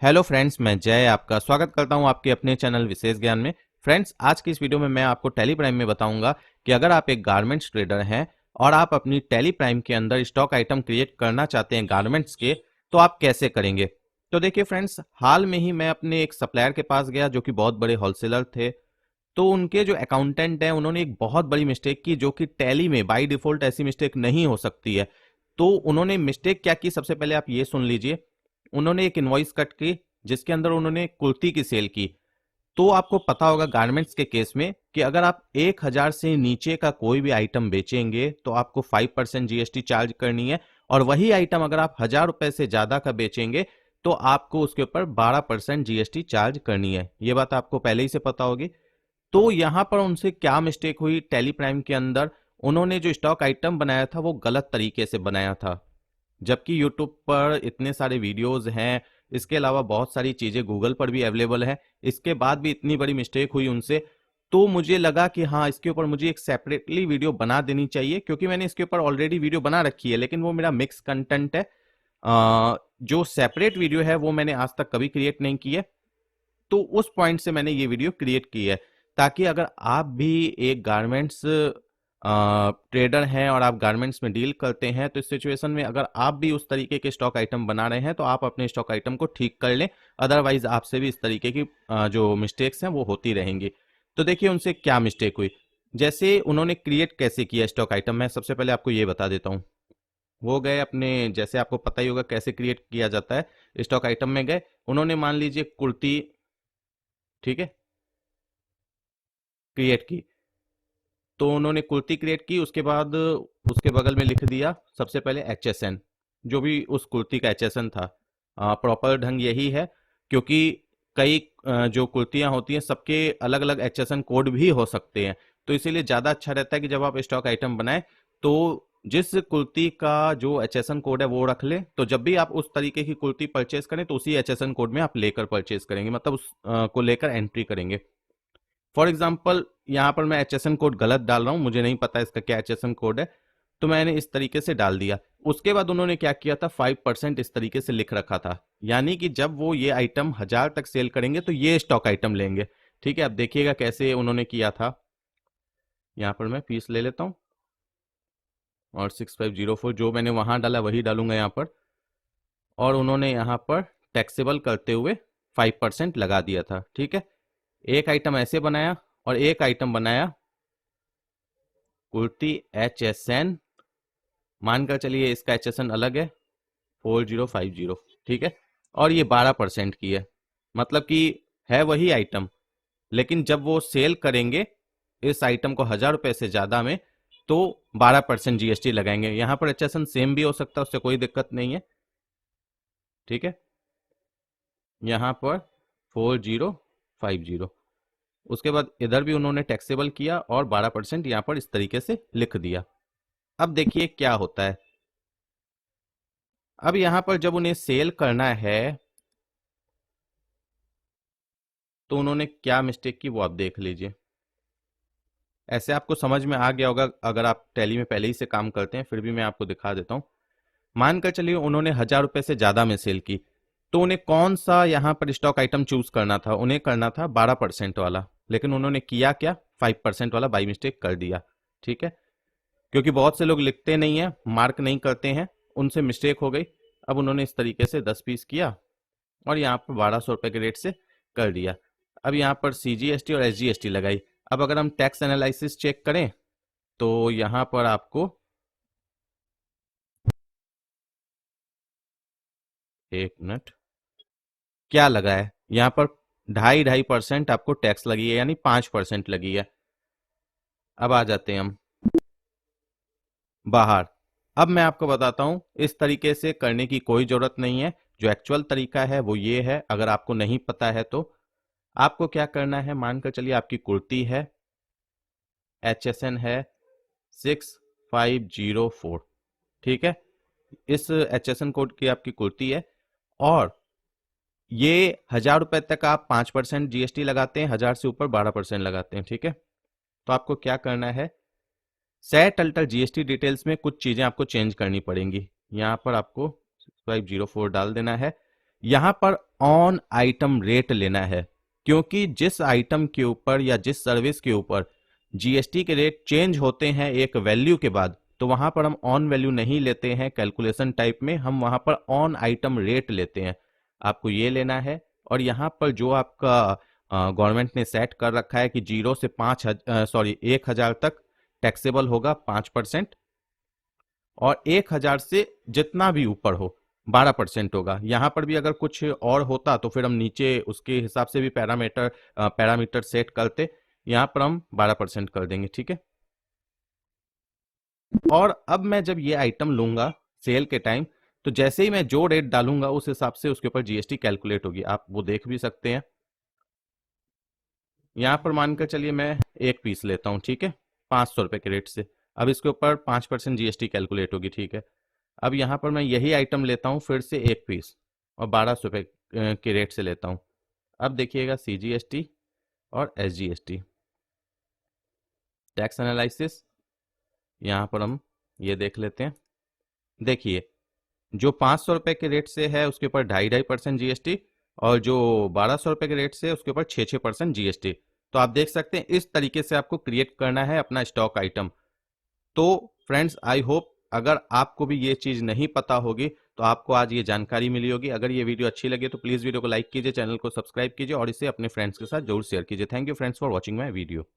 Hello friends, मैं जय आपका स्वागत करता हूं आपके अपने चैनल विशेष ज्ञान में। फ्रेंड्स, आज की इस वीडियो में मैं आपको टैली प्राइम में बताऊंगा कि अगर आप एक गारमेंट्स ट्रेडर हैं और आप अपनी टैली प्राइम के अंदर स्टॉक आइटम क्रिएट करना चाहते हैं गारमेंट्स के, तो आप कैसे करेंगे। तो देखिए फ्रेंड्स, हाल में ही मैं अपने एक सप्लायर के पास गया जो कि बहुत बड़े होलसेलर थे। तो उनके जो अकाउंटेंट हैं उन्होंने एक बहुत बड़ी मिस्टेक की जो कि टैली में बाय डिफॉल्ट ऐसी मिस्टेक नहीं हो सकती है। तो उन्होंने मिस्टेक क्या की, सबसे पहले आप ये सुन लीजिए। उन्होंने एक इनवॉइस कट की जिसके अंदर उन्होंने कुर्ती की सेल की। तो आपको पता होगा गारमेंट्स के केस में कि अगर आप 1,000 से नीचे का कोई भी आइटम बेचेंगे तो आपको 5% जीएसटी चार्ज करनी है, और वही आइटम अगर आप 1,000 रुपए से ज्यादा का बेचेंगे तो आपको उसके ऊपर 12% जीएसटी चार्ज करनी है। ये बात आपको पहले ही से पता होगी। तो यहां पर उनसे क्या मिस्टेक हुई टैली प्राइम के अंदर, उन्होंने जो स्टॉक आइटम बनाया था वो गलत तरीके से बनाया था। जबकि यूट्यूब पर इतने सारे वीडियोस हैं, इसके अलावा बहुत सारी चीजें गूगल पर भी अवेलेबल है, इसके बाद भी इतनी बड़ी मिस्टेक हुई उनसे। तो मुझे लगा कि हाँ, इसके ऊपर मुझे एक सेपरेटली वीडियो बना देनी चाहिए, क्योंकि मैंने इसके ऊपर ऑलरेडी वीडियो बना रखी है लेकिन वो मेरा मिक्स कंटेंट है। जो सेपरेट वीडियो है वो मैंने आज तक कभी क्रिएट नहीं की है। तो उस पॉइंट से मैंने ये वीडियो क्रिएट की है, ताकि अगर आप भी एक गारमेंट्स ट्रेडर हैं और आप गारमेंट्स में डील करते हैं तो इस सिचुएशन में अगर आप भी उस तरीके के स्टॉक आइटम बना रहे हैं तो आप अपने स्टॉक आइटम को ठीक कर लें। अदरवाइज आपसे भी इस तरीके की जो मिस्टेक्स हैं वो होती रहेंगी। तो देखिए उनसे क्या मिस्टेक हुई। जैसे उन्होंने क्रिएट कैसे किया स्टॉक आइटम, मैं सबसे पहले आपको ये बता देता हूँ। वो गए अपने, जैसे आपको पता ही होगा कैसे क्रिएट किया जाता है। स्टॉक आइटम में गए, उन्होंने मान लीजिए कुर्ती, ठीक है, क्रिएट की। तो उन्होंने कुर्ती क्रिएट की, उसके बाद उसके बगल में लिख दिया सबसे पहले HSN, जो भी उस कुर्ती का HSN था। प्रॉपर ढंग यही है, क्योंकि कई जो कुर्तियां होती हैं सबके अलग अलग HSN कोड भी हो सकते हैं। तो इसीलिए ज़्यादा अच्छा रहता है कि जब आप स्टॉक आइटम बनाएं तो जिस कुर्ती का जो HSN कोड है वो रख लें। तो जब भी आप उस तरीके की कुर्ती परचेज करें तो उसी HSN कोड में आप लेकर परचेज करेंगे, मतलब उस को लेकर एंट्री करेंगे। फॉर एग्जाम्पल यहाँ पर मैं HSN कोड गलत डाल रहा हूँ, मुझे नहीं पता इसका क्या HSN कोड है, तो मैंने इस तरीके से डाल दिया। उसके बाद उन्होंने क्या किया था, 5% इस तरीके से लिख रखा था, यानी कि जब वो ये आइटम 1,000 तक सेल करेंगे तो ये स्टॉक आइटम लेंगे। ठीक है, अब देखिएगा कैसे उन्होंने किया था। यहाँ पर मैं पीस ले लेता हूँ और 6504 जो मैंने वहां डाला वही डालूंगा यहाँ पर। और उन्होंने यहाँ पर टैक्सेबल करते हुए 5% लगा दिया था। ठीक है, एक आइटम ऐसे बनाया और एक आइटम बनाया कुर्ती HSN, मानकर चलिए इसका HSN अलग है 4050, ठीक है, और ये 12% की है। मतलब कि है वही आइटम, लेकिन जब वो सेल करेंगे इस आइटम को 1,000 रुपए से ज्यादा में तो 12% जीएसटी लगाएंगे। यहां पर HSN सेम भी हो सकता है, उससे कोई दिक्कत नहीं है। ठीक है, यहां पर 4050, उसके बाद इधर भी उन्होंने टैक्सेबल किया और 12% यहां पर इस तरीके से लिख दिया। अब देखिए क्या होता है। अब यहां पर जब उन्हें सेल करना है तो उन्होंने क्या मिस्टेक की वो आप देख लीजिए। ऐसे आपको समझ में आ गया होगा अगर आप टैली में पहले ही से काम करते हैं, फिर भी मैं आपको दिखा देता हूं। मानकर चलिए उन्होंने 1,000 रुपए से ज्यादा में सेल की, तो उन्हें कौन सा यहां पर स्टॉक आइटम चूज करना था, उन्हें करना था 12% वाला, लेकिन उन्होंने किया क्या, 5% वाला बाई मिस्टेक कर दिया। ठीक है, क्योंकि बहुत से लोग लिखते नहीं है, मार्क नहीं करते हैं, उनसे मिस्टेक हो गई। अब उन्होंने इस तरीके से 10 पीस किया और यहाँ पर 1,200 रुपए के रेट से कर दिया। अब यहाँ पर CGST और SGST लगाई। अब अगर हम टैक्स एनालिसिस चेक करें तो यहाँ पर आपको, एक मिनट, क्या लगा है यहाँ पर, 2.5% आपको टैक्स लगी है, यानी 5% लगी है। अब आ जाते हैं हम बाहर। अब मैं आपको बताता हूं इस तरीके से करने की कोई जरूरत नहीं है। जो एक्चुअल तरीका है वो ये है, अगर आपको नहीं पता है तो आपको क्या करना है। मानकर चलिए आपकी कुर्ती है, HSN है 6504, ठीक है, इस HSN कोड की आपकी कुर्ती है, और ये 1,000 रुपए तक आप 5% जीएसटी लगाते हैं, 1,000 से ऊपर 12% लगाते हैं। ठीक है, तो आपको क्या करना है, सेट अल्टर जीएसटी डिटेल्स में कुछ चीजें आपको चेंज करनी पड़ेंगी। यहाँ पर आपको 6504 डाल देना है। यहाँ पर ऑन आइटम रेट लेना है, क्योंकि जिस आइटम के ऊपर या जिस सर्विस के ऊपर जीएसटी के रेट चेंज होते हैं एक वैल्यू के बाद, तो वहां पर हम ऑन वैल्यू नहीं लेते हैं कैलकुलेशन टाइप में, हम वहां पर ऑन आइटम रेट लेते हैं। आपको ये लेना है। और यहाँ पर जो आपका गवर्नमेंट ने सेट कर रखा है कि 0 से 1,000 तक टैक्सेबल होगा 5%, और 1,000 से जितना भी ऊपर हो 12% होगा। यहाँ पर भी अगर कुछ और होता तो फिर हम नीचे उसके हिसाब से भी पैरामीटर सेट करते। यहाँ पर हम 12% कर देंगे, ठीक है। और अब मैं जब ये आइटम लूंगा सेल के टाइम, तो जैसे ही मैं जो रेट डालूंगा उस हिसाब से उसके ऊपर जीएसटी कैलकुलेट होगी। आप वो देख भी सकते हैं। यहाँ पर मानकर चलिए मैं एक पीस लेता हूँ, ठीक है, 500 रुपए के रेट से। अब इसके ऊपर 5% जीएसटी कैलकुलेट होगी, ठीक है। अब यहाँ पर मैं यही आइटम लेता हूँ फिर से एक पीस, और 1200 रुपए के रेट से लेता हूँ। अब देखिएगा सीजीएसटी और एसजीएसटी, टैक्स एनालिसिस, यहाँ पर हम ये देख लेते हैं। देखिए, जो 500 रुपए के रेट से है उसके ऊपर 2.5% जीएसटी, और जो 1200 रुपए के रेट से है उसके ऊपर 6% जीएसटी। तो आप देख सकते हैं इस तरीके से आपको क्रिएट करना है अपना स्टॉक आइटम। तो फ्रेंड्स, आई होप अगर आपको भी ये चीज़ नहीं पता होगी तो आपको आज ये जानकारी मिली होगी। अगर ये वीडियो अच्छी लगे तो प्लीज़ वीडियो को लाइक कीजिए, चैनल को सब्सक्राइब कीजिए और इसे अपने फ्रेंड्स के साथ जरूर शेयर कीजिए। Thank you friends for watching my video.